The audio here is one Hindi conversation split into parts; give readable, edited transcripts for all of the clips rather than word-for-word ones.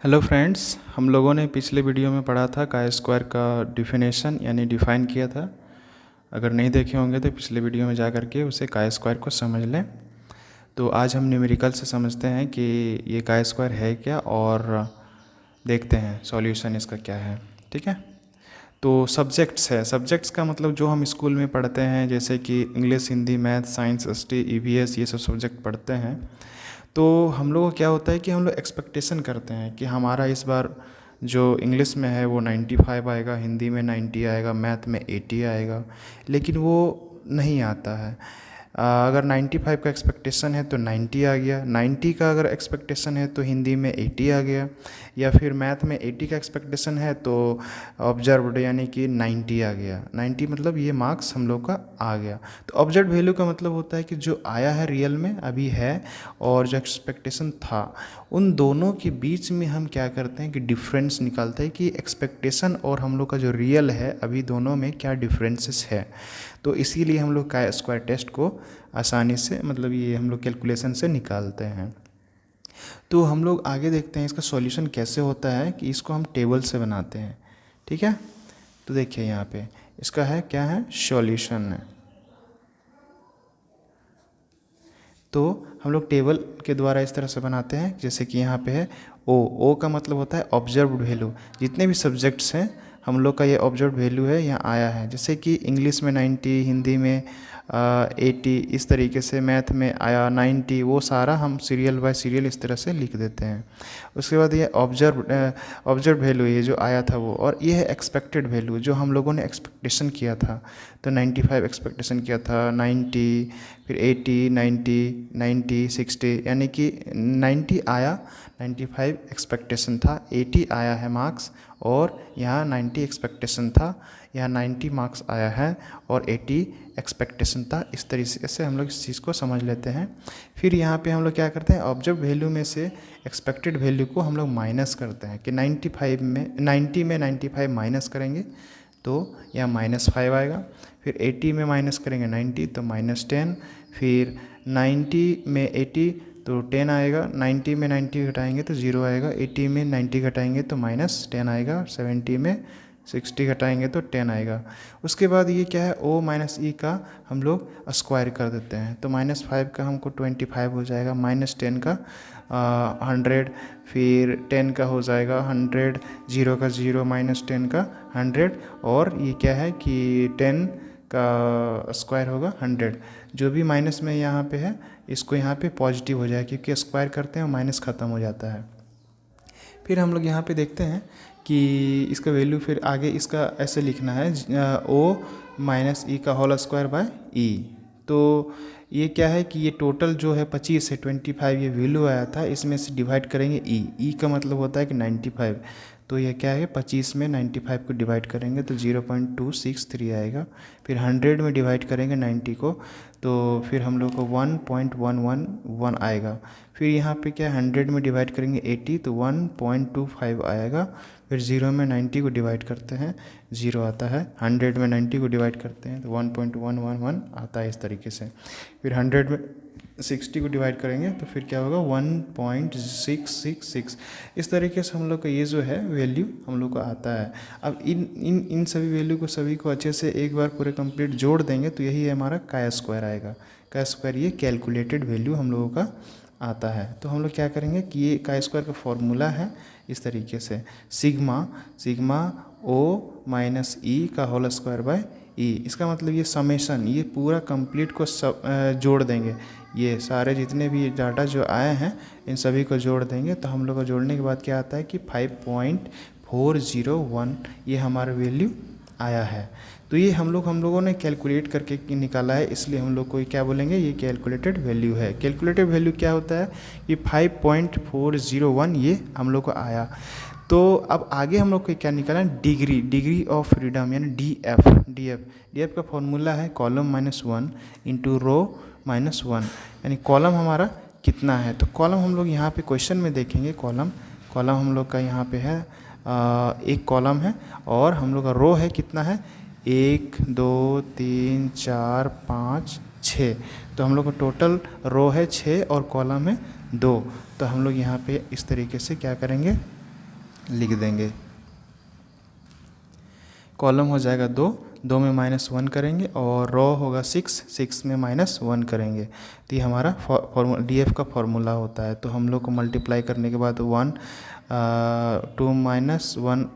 हेलो फ्रेंड्स, हम लोगों ने पिछले वीडियो में पढ़ा था काई स्क्वायर का डिफिनेशन यानी डिफ़ाइन किया था। अगर नहीं देखे होंगे तो पिछले वीडियो में जा कर के उसे काई स्क्वायर को समझ लें। तो आज हम न्यूमेरिकल से समझते हैं कि ये काई स्क्वायर है क्या और देखते हैं सॉल्यूशन इसका क्या है। ठीक है, तो सब्जेक्ट्स है। सब्जेक्ट्स का मतलब जो हम स्कूल में पढ़ते हैं, जैसे कि English, Hindi, math, science, ST, EVS, ये सब सब्जेक्ट पढ़ते हैं। तो हम लोग को क्या होता है कि हम लोग एक्सपेक्टेशन करते हैं कि हमारा इस बार जो इंग्लिश में है वो 95 आएगा, हिंदी में 90 आएगा, मैथ में 80 आएगा, लेकिन वो नहीं आता है। अगर 95 का एक्सपेक्टेशन है तो 90 आ गया, 90 का अगर एक्सपेक्टेशन है तो हिंदी में 80 आ गया, या फिर मैथ में 80 का एक्सपेक्टेशन है तो ऑब्जर्व्ड यानी कि 90 आ गया। 90 मतलब ये मार्क्स हम लोग का आ गया। तो ऑब्जर्व वैल्यू का मतलब होता है कि जो आया है रियल में अभी है, और जो एक्सपेक्टेशन था, उन दोनों के बीच में हम क्या करते हैं कि डिफरेंस निकालते हैं कि एक्सपेक्टेशन और हम लोग का जो रियल है अभी दोनों में क्या डिफरेंसेस है। तो इसीलिए हम लोग का स्क्वायर टेस्ट को आसानी से, मतलब ये हम लोग कैलकुलेशन से निकालते हैं। तो हम लोग आगे देखते हैं इसका सॉल्यूशन कैसे होता है, कि इसको हम टेबल से बनाते हैं। ठीक है, तो देखिए यहाँ पे इसका है क्या है, सॉल्यूशन है। तो हम लोग टेबल के द्वारा इस तरह से बनाते हैं, जैसे कि यहाँ पे है ओ का मतलब होता है ऑब्जर्व्ड वैल्यू। जितने भी सब्जेक्ट्स हैं हम लोग का ये ऑब्जर्व्ड वैल्यू है, यहाँ आया है। जैसे कि इंग्लिश में 90, हिंदी में 80, इस तरीके से मैथ में आया 90, वो सारा हम सीरियल बाय सीरियल इस तरह से लिख देते हैं। उसके बाद ये ऑब्जर्व वैल्यू ये जो आया था वो, और ये है एक्सपेक्टेड वैल्यू जो हम लोगों ने एक्सपेक्टेशन किया था। तो 95 एक्सपेक्टेशन किया था, 90, फिर 80, 90, 90, 60, यानी कि 90 आया, 95 एक्सपेक्टेशन था, 80 आया है मार्क्स, और यहाँ 90 एक्सपेक्टेशन था, यहाँ 90 मार्क्स आया है, और 80 एक्सपेक्टेशन था। इस तरीके से हम लोग इस चीज़ को समझ लेते हैं। फिर यहाँ पे हम लोग क्या करते हैं, ऑब्जर्व वैल्यू में से एक्सपेक्टेड वैल्यू को हम लोग माइनस करते हैं कि 95 में 90 में 95 माइनस करेंगे तो यहाँ -5 आएगा। फिर 80 में माइनस करेंगे 90 तो -10, फिर 90 में 80 तो 10 आएगा, 90 में 90 घटाएंगे तो 0 आएगा, 80 में 90 घटाएंगे तो -10 आएगा, 70 में 60 घटाएंगे तो 10 आएगा। उसके बाद ये क्या है, ओ माइनस ई का हम लोग स्क्वायर कर देते हैं, तो -5 का हमको 25 हो जाएगा, -10 का 100, फिर 10 का हो जाएगा 100, 0 का 0, -10 का 100, और ये क्या है कि 10 का स्क्वायर होगा 100। जो भी माइनस में यहाँ पे है इसको यहाँ पे पॉजिटिव हो जाए, क्योंकि स्क्वायर करते हैं और माइनस ख़त्म हो जाता है। फिर हम लोग यहाँ पे देखते हैं कि इसका वैल्यू फिर आगे इसका ऐसे लिखना है, ओ माइनस ई का होल स्क्वायर बाय ई। तो ये क्या है कि ये टोटल जो है 25 है, 25 ये वैल्यू आया था, इसमें से डिवाइड करेंगे ई का मतलब होता है कि 95। तो ये क्या है, 25 में 95 को डिवाइड करेंगे तो 0.263 आएगा। फिर 100 में डिवाइड करेंगे 90 को तो फिर हम लोग को 1.111 आएगा। फिर यहाँ पे क्या, 100 में डिवाइड करेंगे 80 तो 1.25 आएगा। फिर 0 में 90 को डिवाइड करते हैं 0 आता है, 100 में 90 को डिवाइड करते हैं तो 1.111 आता है इस तरीके से। फिर 100 में 60 को डिवाइड करेंगे तो फिर क्या होगा 1.666। इस तरीके से हम लोग का ये जो है वैल्यू हम लोग को आता है। अब इन सभी वैल्यू को सभी को अच्छे से एक बार पूरे कंप्लीट जोड़ देंगे तो यही हमारा काई स्क्वायर आएगा। काई स्क्वायर ये कैलकुलेटेड वैल्यू हम लोगों का आता है। तो हम लोग क्या करेंगे कि ये काई स्क्वायर का फॉर्मूला है इस तरीके से, सिग्मा ओ माइनस ई का होल स्क्वायर बाय ई। इसका मतलब ये समेशन, ये पूरा कंप्लीट को सब जोड़ देंगे, ये सारे जितने भी डाटा जो आए हैं इन सभी को जोड़ देंगे तो हम लोग को जोड़ने के बाद क्या आता है कि 5.401 ये हमारा वैल्यू आया है। तो ये हम लोगों ने कैलकुलेट करके निकाला है, इसलिए हम लोग को क्या बोलेंगे, ये कैलकुलेटेड वैल्यू है। कैलकुलेटेड वैल्यू क्या होता है कि 5.401 ये हम लोग को आया। तो अब आगे हम लोग को क्या निकालना है, डिग्री ऑफ फ्रीडम यानी डी एफ का फॉर्मूला है कॉलम -1 इंटू रो -1, यानी कॉलम हमारा कितना है। तो कॉलम हम लोग यहाँ पे क्वेश्चन में देखेंगे, कॉलम हम लोग का यहाँ पे है एक कॉलम है, और हम लोग का रो है कितना है 1 2 3 4 5 6। तो हम लोग का टोटल रो है 6 और कॉलम है 2। तो हम लोग यहाँ पे इस तरीके से क्या करेंगे, लिख देंगे। कॉलम हो जाएगा 2 में -1 करेंगे और रो होगा 6 में -1 करेंगे। तो ये हमारा फॉर्मूला DF का फॉर्मूला होता है। तो हम लोग को मल्टीप्लाई करने के बाद 2 -1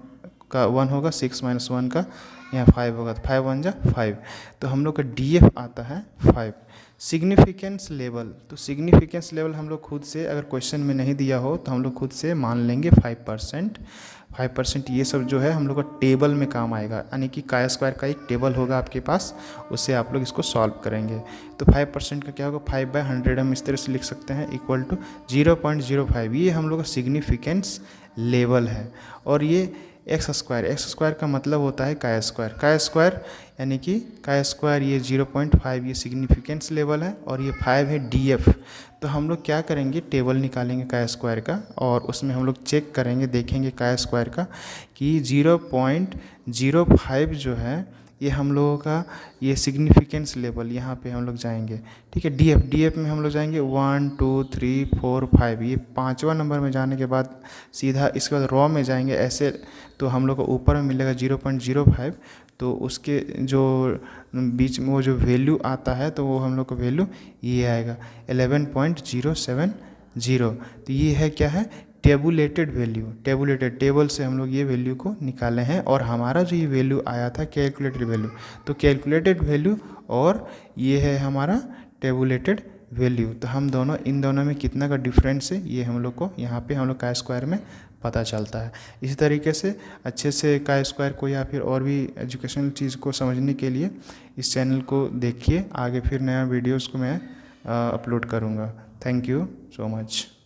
का 1 होगा, 6 - 1 का यहाँ 5 होगा, तो 5 1 जा 5। तो हम लोग का DF आता है 5। सिग्निफिकेंस लेवल, तो सिग्निफिकेंस लेवल हम लोग खुद से, अगर क्वेश्चन में नहीं दिया हो तो हम लोग खुद से मान लेंगे 5%। 5% ये सब जो है हम लोग का टेबल में काम आएगा, यानी कि काय स्क्वायर का एक टेबल होगा आपके पास, उससे आप लोग इसको सॉल्व करेंगे। तो 5% का क्या होगा, 5/100 हम इस तरह से लिख सकते हैं, इक्वल टू 0.05। ये हम लोग का सिग्निफिकेंस लेवल है। और ये एक्स स्क्वायर का मतलब होता है काय स्क्वायर, यानी कि काय स्क्वायर ये 0.5 ये सिग्निफिकेंस लेवल है, और ये 5 है DF। तो हम लोग क्या करेंगे, टेबल निकालेंगे काय स्क्वायर का, और उसमें हम लोग चेक करेंगे, देखेंगे काय स्क्वायर का कि 0.05 जो है ये हम लोगों का ये सिग्निफिकेंस लेवल, यहाँ पे हम लोग जाएंगे। ठीक है, DF में हम लोग जाएंगे 1 2 3 4 5, ये 5वां नंबर में जाने के बाद सीधा इसके बाद रॉ में जाएंगे ऐसे, तो हम लोग को ऊपर में मिलेगा 0.05। तो उसके जो बीच में वो जो वैल्यू आता है, तो वो हम लोग को वैल्यू ये आएगा 11.070। तो ये है क्या है, टेबुलेटेड वैल्यू। टेबल से हम लोग ये वैल्यू को निकाले हैं, और हमारा जो ये वैल्यू आया था कैलकुलेटेड वैल्यू, तो कैलकुलेटेड वैल्यू और ये है हमारा टेबुलेटेड वैल्यू। तो हम दोनों, इन दोनों में कितना का डिफरेंस है, ये हम लोग को यहाँ पे हम लोग काय स्क्वायर में पता चलता है। इसी तरीके से अच्छे से काय स्क्वायर को या फिर और भी एजुकेशनल चीज़ को समझने के लिए इस चैनल को देखिए। आगे फिर नया वीडियोज़ को मैं अपलोड करूँगा। Thank you so much.